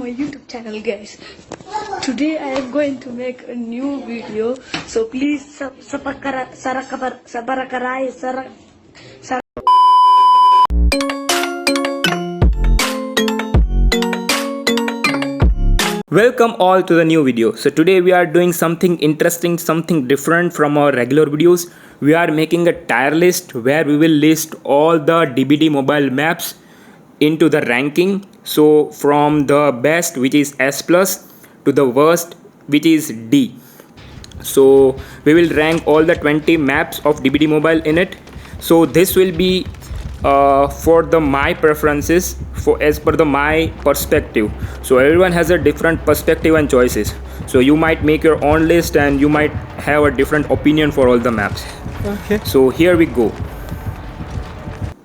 my YouTube channel, guys. Today I am going to make a new video, so please Welcome all to the new video. So today we are doing something interesting, something different from our regular videos. We are making a tier list where we will list all the DBD mobile maps into the ranking. So from the best, which is S plus, to the worst, which is D. So we will rank all the 20 maps of DBD mobile in it. So this will be for the my preferences, for as per the my perspective. So everyone has a different perspective and choices, so you might make your own list and you might have a different opinion for all the maps. Okay, so here we go.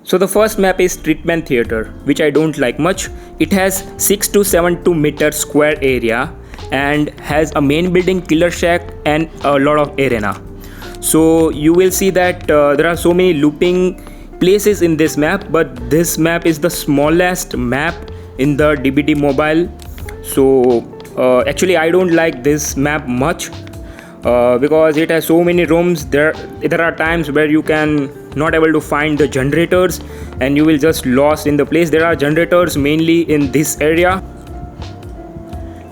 So the first map is Treatment Theater, which I don't like much. It has 6272 meter square area and has a main building, killer shack and a lot of arena. So you will see that there are so many looping places in this map, but this map is the smallest map in the DBD mobile. So actually I don't like this map much because it has so many rooms. There are times where you can not able to find the generators and you will just lost in the place. There are generators mainly in this area.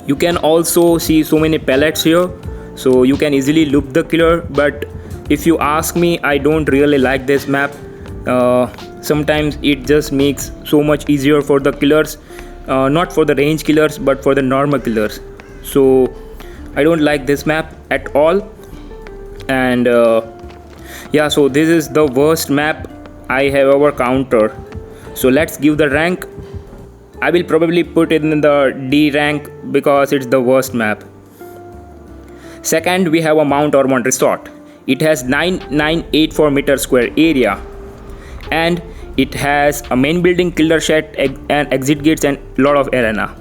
You can also see so many pallets here, so you can easily loop the killer. But if you ask me, I don't really like this map. Sometimes it just makes so much easier for the killers, not for the range killers but for the normal killers. So I don't like this map at all. And yeah, so this is the worst map I have ever countered. So let's give the rank. I will probably put it in the D rank because it's the worst map. Second, we have a Mount Ormond Resort. It has 9984 meter square area and it has a main building, killer shack and exit gates and lot of arena.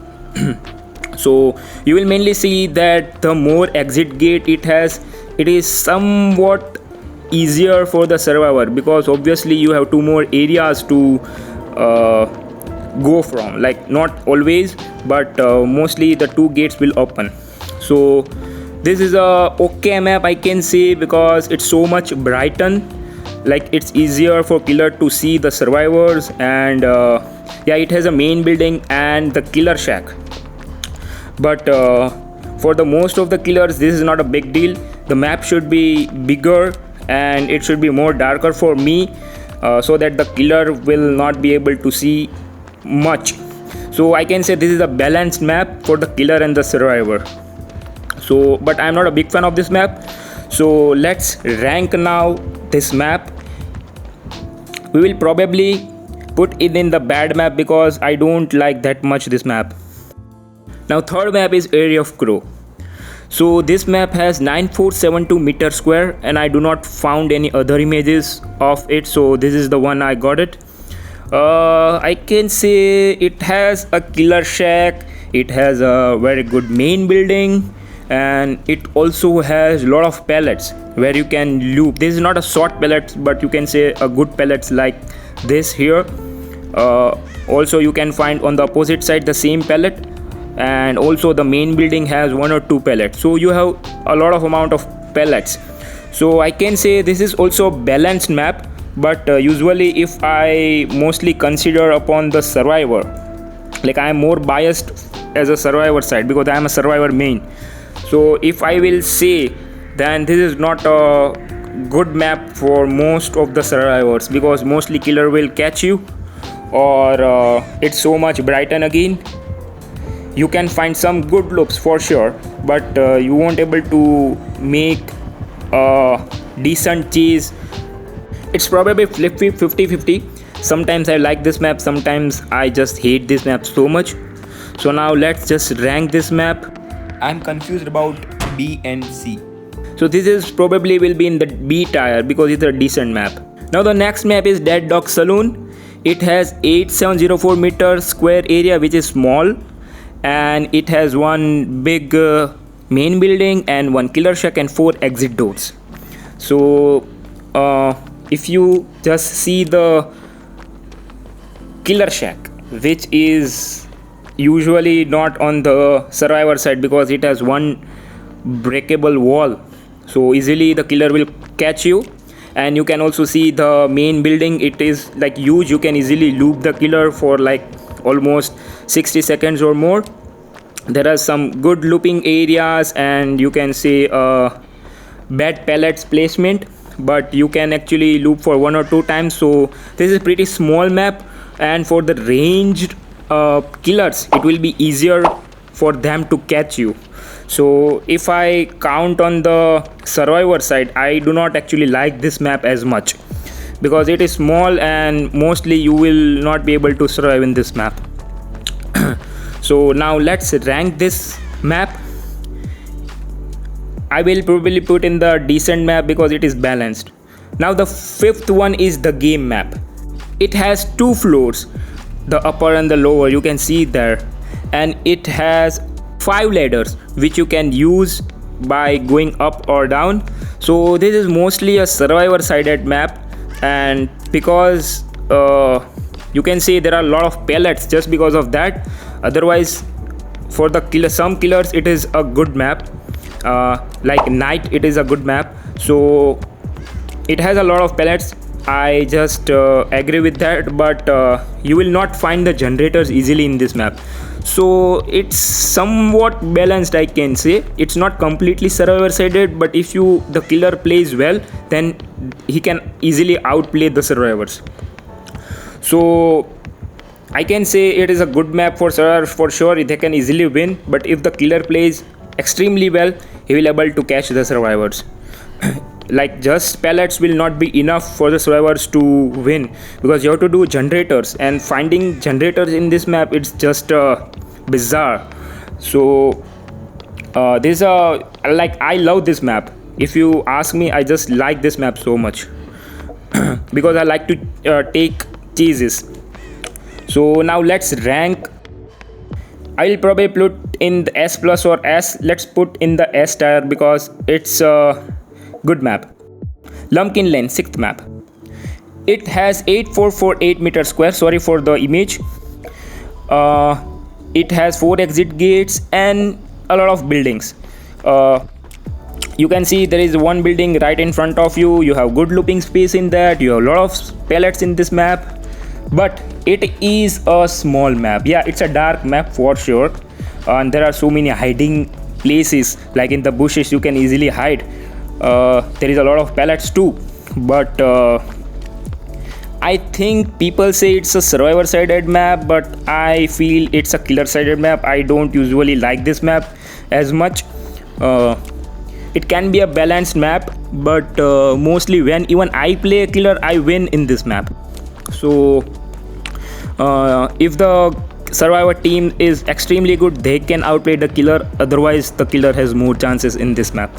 So you will mainly see that the more exit gate it has, it is somewhat easier for the survivor, because obviously you have two more areas to go from, like not always but mostly the two gates will open. So this is a okay map, I can say, because it's so much brighten, like it's easier for killer to see the survivors. And yeah, it has a main building and the killer shack, but for the most of the killers this is not a big deal. The map should be bigger and it should be more darker for me, so that the killer will not be able to see much. So I can say this is a balanced map for the killer and the survivor. So but I'm not a big fan of this map. So let's rank now this map. We will probably put it in the bad map because I don't like that much this map. Now third map is Area of Crow. So this map has 9472 meter square and I do not found any other images of it, so this is the one I got it. I can say it has a killer shack, it has a very good main building, and it also has a lot of pallets where you can loop. This is not a short pallets, but you can say a good pallets like this here. Also you can find on the opposite side the same pallet, and also the main building has one or two pallets, so you have a lot of amount of pallets. So I can say this is also a balanced map, but usually if I mostly consider upon the survivor, like I am more biased as a survivor side because I am a survivor main. So if I will say, then this is not a good map for most of the survivors, because mostly killer will catch you, or it's so much brighten again. You can find some good loops for sure, but you won't able to make a decent chase. It's probably 50-50. Sometimes I like this map, sometimes I just hate this map so much. So now let's just rank this map. I'm confused about B and C. So this is probably will be in the B tier because it's a decent map. Now the next map is Dead Dog Saloon. It has 8704 meter square area, which is small, and it has one big main building and one killer shack and 4 exit doors. So if you just see the killer shack, which is usually not on the survivor side because it has one breakable wall, so easily the killer will catch you. And you can also see the main building, it is like huge. You can easily loop the killer for like almost 60 seconds or more. There are some good looping areas, and you can see bad pellets placement, but you can actually loop for 1 or 2 times. So this is pretty small map, and for the ranged killers it will be easier for them to catch you. So if I count on the survivor side, I do not actually like this map as much because it is small and mostly you will not be able to survive in this map. So now let's rank this map. I will probably put in the decent map because it is balanced. Now the fifth one is the game map. It has 2 floors, the upper and the lower, you can see there, and it has 5 ladders which you can use by going up or down. So this is mostly a survivor sided map, and because you can see there are a lot of pellets just because of that. Otherwise for the killer, some killers it is a good map, like night it is a good map. So it has a lot of pellets, I just agree with that, but you will not find the generators easily in this map. So it's somewhat balanced, I can say. It's not completely survivor sided, but if the killer plays well, then he can easily outplay the survivors. So I can say it is a good map for survivors for sure. They can easily win, but if the killer plays extremely well, he will able to catch the survivors. Like just pellets will not be enough for the survivors to win, because you have to do generators, and finding generators in this map, it's just bizarre. So this like, I love this map. If you ask me, I just like this map so much because I like to take chases. So now let's rank. I will probably put in the S plus or S. Let's put in the S tier because it's a good map. Lumpkin Lane, 6th map. It has 8448 meters square. Sorry for the image. It has 4 exit gates and a lot of buildings. You can see there is one building right in front of you. You have good looping space in that. You have a lot of pellets in this map. But it is a small map. Yeah, it's a dark map for sure, and there are so many hiding places, like in the bushes you can easily hide. There is a lot of pellets too, but I think people say it's a survivor sided map, but I feel it's a killer sided map. I don't usually like this map as much. It can be a balanced map, but mostly when even I play a killer, I win in this map. So if the survivor team is extremely good, they can outplay the killer. Otherwise the killer has more chances in this map.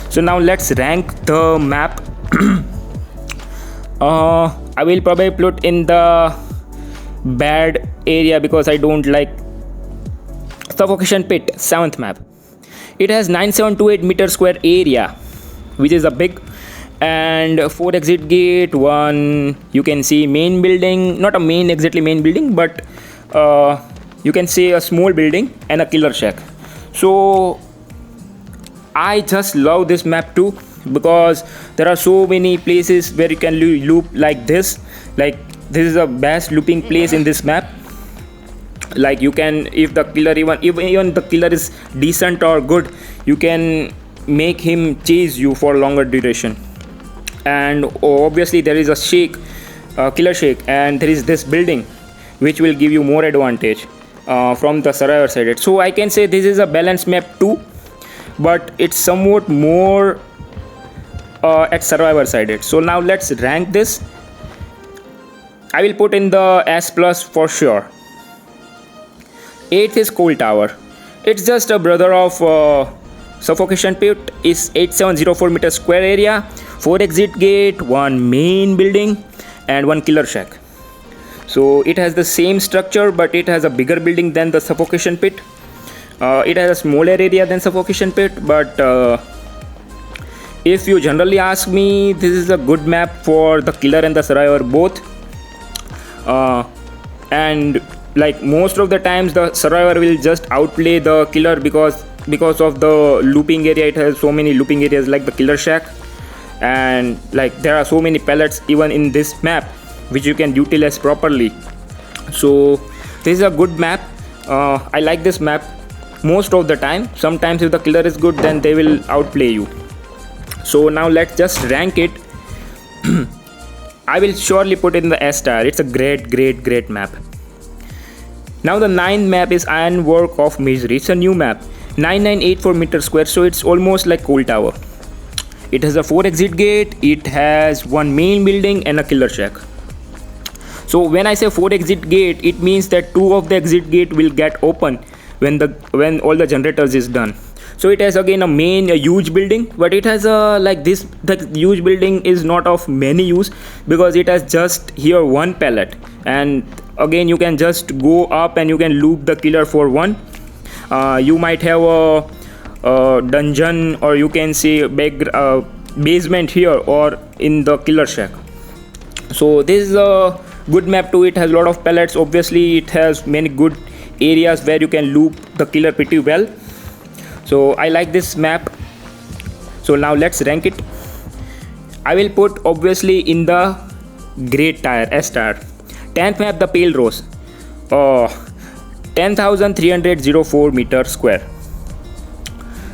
So now let's rank the map. I will probably put in the bad area because I don't like Suffocation Pit, 7th map. It has 9728 meter square area, which is a big, and 4 exit gate, 1 you can see main building, not a main exactly main building, but you can see a small building and a killer shack. So I just love this map too, because there are so many places where you can loop like this. Like this is the best looping place in this map. Like you can, if the killer even the killer is decent or good, you can make him chase you for longer duration. And obviously there is a killer shake, and there is this building which will give you more advantage from the survivor side. So I can say this is a balanced map too, but it's somewhat more at survivor sided. So now let's rank this. I will put in the S plus for sure. 8th is Cold Tower. It's just a brother of Suffocation Pit. Is 8704 meter square area, 4 exit gate, 1 main building, and 1 killer shack. So it has the same structure, but it has a bigger building than the Suffocation Pit. It has a smaller area than Suffocation Pit, but if you generally ask me, this is a good map for the killer and the survivor both. And like most of the times the survivor will just outplay the killer because of the looping area. It has so many looping areas like the killer shack, and like there are so many pellets even in this map which you can utilize properly. So this is a good map. I like this map most of the time. Sometimes if the killer is good, then they will outplay you. So now let's just rank it. I will surely put in the S tier. It's a great map. Now the 9th map is Ironwork of Misery. It's a new map, 9984 meter square, so it's almost like Coal Tower. It has a 4 exit gate, it has 1 main building and a killer shack. So when I say 4 exit gate, it means that 2 of the exit gate will get open when all the generators is done. So it has again a huge building, but it has a like this. The huge building is not of many use because it has just here 1 pallet, and again you can just go up and you can loop the killer for 1. You might have a dungeon, or you can say basement here or in the killer shack. So this is a good map too. It has a lot of pellets. Obviously it has many good areas where you can loop the killer pretty well. So I like this map. So now let's rank it. I will put obviously in the great tier, S tier. 10th map, the Pale Rose. 10,304 meter square.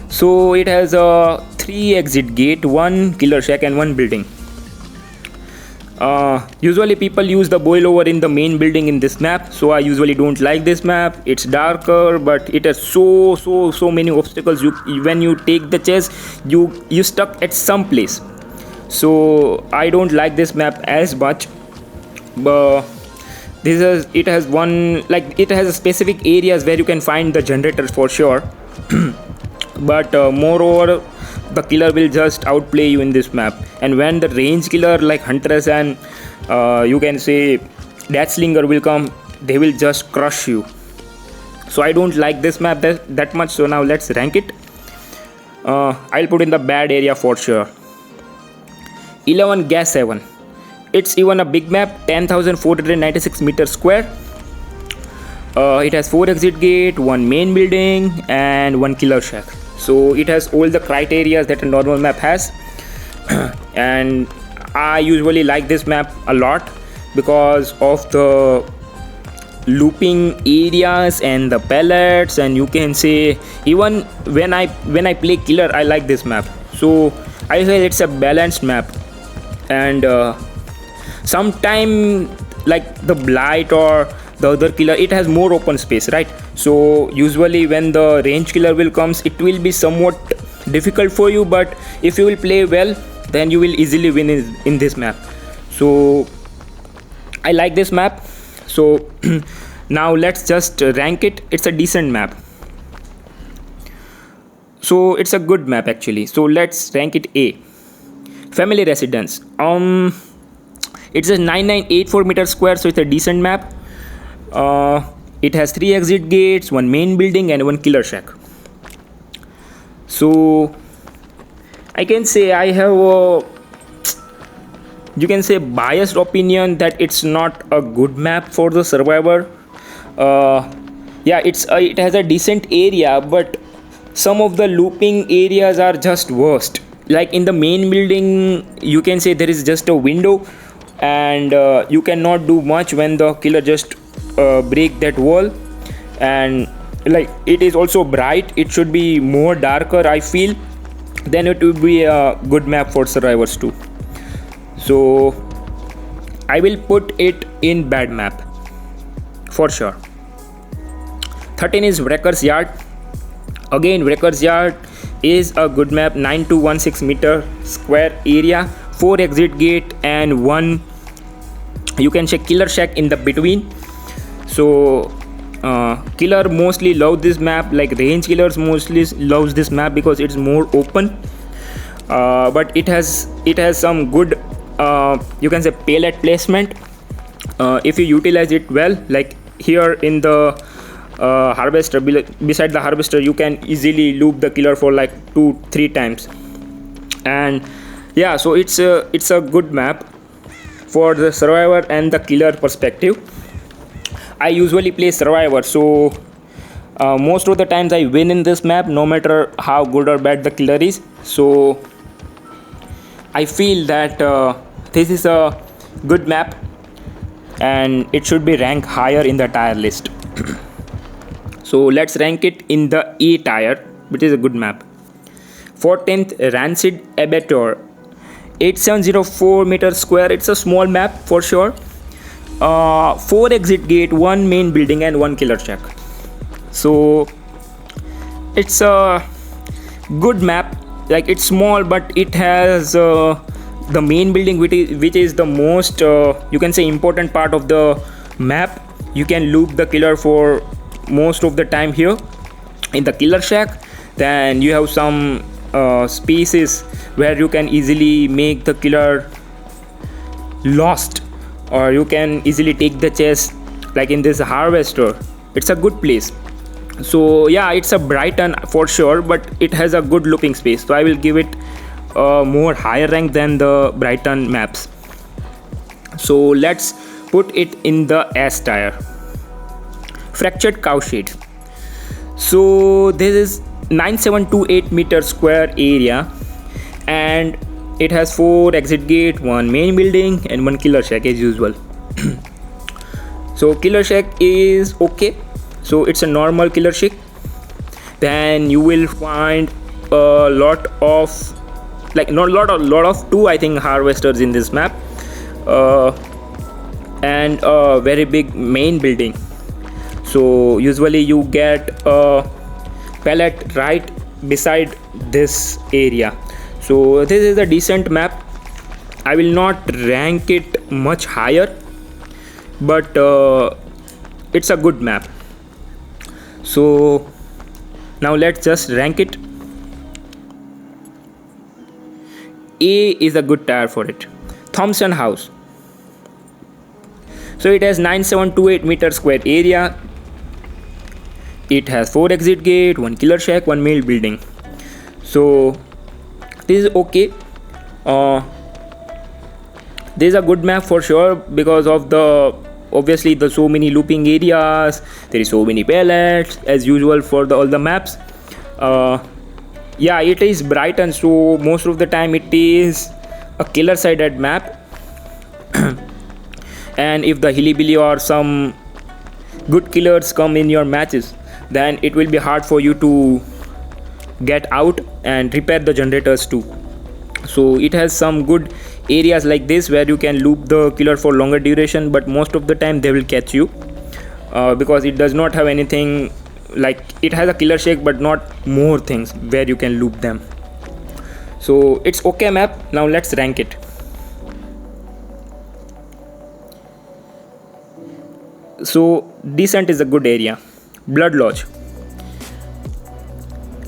So it has a 3 exit gate, 1 killer shack and 1 building. Usually people use the boilover in the main building in this map, so I usually don't like this map. It's darker, but it has so many obstacles. When you take the chase, you stuck at some place. So I don't like this map as much. But it has a specific areas where you can find the generators for sure. But moreover, the killer will just outplay you in this map. And when the range killer like Huntress and you can say Deathslinger will come, they will just crush you. So I don't like this map that much. So now let's rank it. I'll put in the bad area for sure. 11 Gas 7. It's even a big map, 10,496 meters square. It has 4 exit gate, 1 main building and 1 killer shack. So it has all the criteria that a normal map has. And I usually like this map a lot because of the looping areas and the pellets, and you can say even when I play killer, I like this map. So I feel it's a balanced map. And sometime like the Blight or the other killer, it has more open space, right? So usually when the range killer will comes, it will be somewhat difficult for you, but if you will play well, then you will easily win in this map. So I like this map. So now let's just rank it. It's a decent map. So it's a good map actually. So let's rank it A. Family Residence. It's a 9984 meter square, so it's a decent map. It has 3 exit gates, 1 main building and 1 killer shack. So I can say I have a, you can say, biased opinion that it's not a good map for the survivor. Yeah, it has a decent area, but some of the looping areas are just worst. Like in the main building, you can say there is just a window, and you cannot do much when the killer just break that wall. And like it is also bright. It should be more darker, I feel. Then it would be a good map for survivors too. So I will put it in bad map for sure. 13 is Wrecker's Yard. Again, Wrecker's Yard is a good map, 9216 meter square area, 4 exit gate and 1, you can check, killer shack in the between. So killer mostly love this map, like range killers mostly loves this map because it's more open. But it has some good you can say pallet placement if you utilize it well. Like here in the harvester, beside the harvester, you can easily loop the killer for like 2-3 times. And yeah, so it's a good map for the survivor and the killer perspective. I usually play survivor, so most of the times I win in this map, no matter how good or bad the killer is. So I feel that this is a good map and it should be ranked higher in the tier list. So let's rank it in the A tier, which is a good map. For 10th, Rancid Abattoir, 8704 meters square. It's a small map for sure. 4 exit gate, 1 main building and 1 killer shack. So it's a good map. Like, it's small, but it has the main building, which is the most you can say important part of the map. You can loop the killer for most of the time here in the killer shack. Then you have some spaces where you can easily make the killer lost, or you can easily take the chest, like in this harvester. It's a good place. So yeah, it's a Brighton for sure, but it has a good looping space, so I will give it more higher rank than the Brighton maps. So let's put it in the S tier. Fractured Cowshed. So this is 9728 meter square area, and it has 4 exit gate, 1 main building and 1 killer shack as usual. So killer shack is okay, so it's a normal killer shack. Then you will find a lot of, like, not lot of 2 I think harvesters in this map, and a very big main building. So usually you get a pallet right beside this area. So this is a decent map. I will not rank it much higher, but it's a good map. So now let's just rank it. A is a good tier for it. Thompson House. So it has 9728 meter square area. It has 4 exit gate, 1 killer shack, 1 main building. So this is okay. This is a good map for sure because of the obviously the so many looping areas. There is so many pallets as usual for all the maps. Yeah, it is Brighton, so most of the time it is a killer sided map. And if the hilly-billy or some good killers come in your matches, then it will be hard for you to get out and repair the generators too. So it has some good areas like this where you can loop the killer for longer duration, but most of the time they will catch you because it does not have anything. Like, it has a killer shack but not more things where you can loop them. So it's okay map. Now let's rank it. So decent is a good area. Blood Lodge,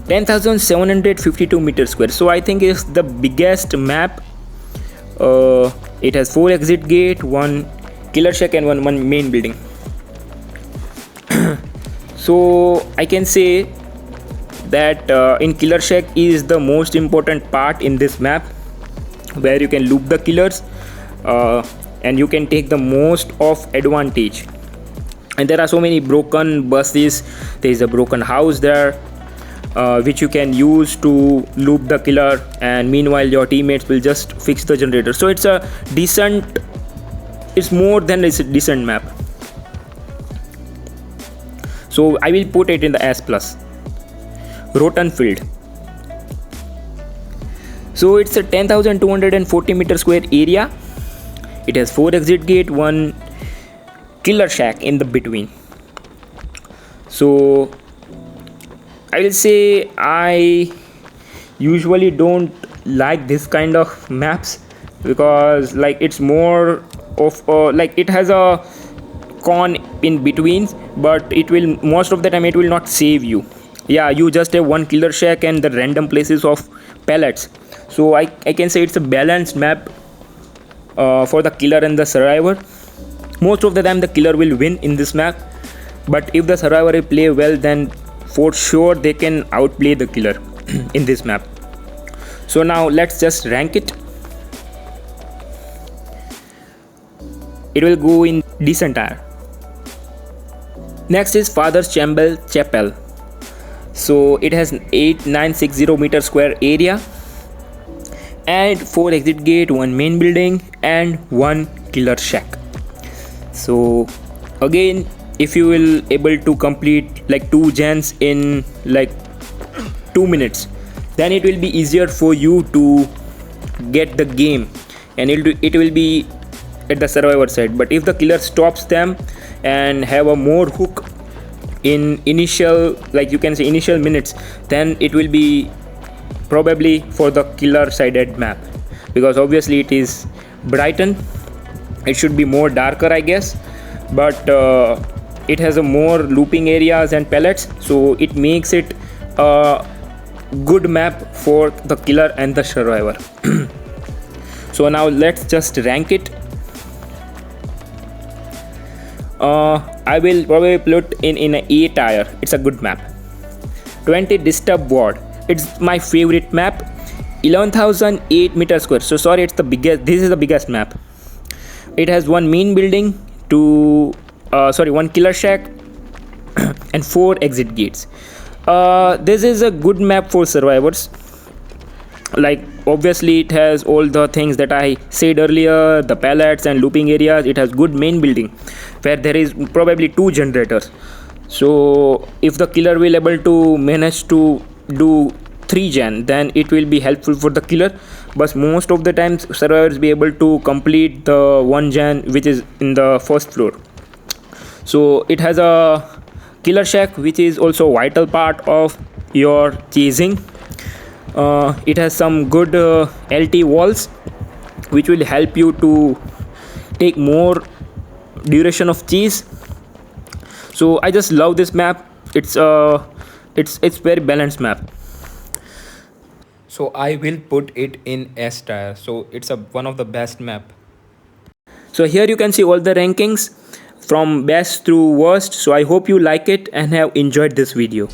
10,752 meters square. So I think it's the biggest map. It has 4 exit gate, 1 killer shack and 1 main building. So I can say that in killer shack is the most important part in this map, where you can loop the killers and you can take the most of advantage. And there are so many broken buses. There is a broken house there, which you can use to loop the killer, and meanwhile your teammates will just fix the generator. So it's a decent, it's more than a decent map. So I will put it in the S+. Rotten Field. So it's a 10,240 meter square area. It has 4 exit gate, 1 killer shack in the between. So I will say I usually don't like this kind of maps because, like, it's more of like, it has a con in between, but it will most of the time it will not save you. Yeah, you just have 1 killer shack and the random places of pallets. So I can say it's a balanced map for the killer and the survivor. Most of the time the killer will win in this map, but if the survivor will play well, then for sure they can outplay the killer in this map. So now let's just rank it. It will go in decent tier. Next is Father's Chapel. So it has 8960 meter square area and 4 exit gate, 1 main building and 1 killer shack. So again, if you will able to complete like 2 gens in like 2 minutes, then it will be easier for you to get the game and it will be at the survivor side. But if the killer stops them and have a more hook in initial, like you can say initial minutes, then it will be probably for the killer sided map, because obviously it is Brighton, it should be more darker I guess, but it has a more looping areas and pellets, so it makes it a good map for the killer and the survivor. So now let's just rank it. I will probably put in a A tier. It's a good map. 20 Disturb Ward. It's my favorite map. 11,008 meter square. So sorry, it's the biggest. This is the biggest map. It has 1 main building, 1 killer shack, and 4 exit gates. This is a good map for survivors. Like obviously it has all the things that I said earlier, the pallets and looping areas. It has good main building where there is probably 2 generators, so if the killer will able to manage to do 3 gen, then it will be helpful for the killer. But most of the times survivors be able to complete the 1 gen which is in the first floor. So it has a killer shack which is also vital part of your chasing. It has some good LT walls which will help you to take more duration of chase. So I just love this map. It's very balanced map. So I will put it in S tier. So it's one of the best map. So here you can see all the rankings from best through worst. So I hope you like it and have enjoyed this video.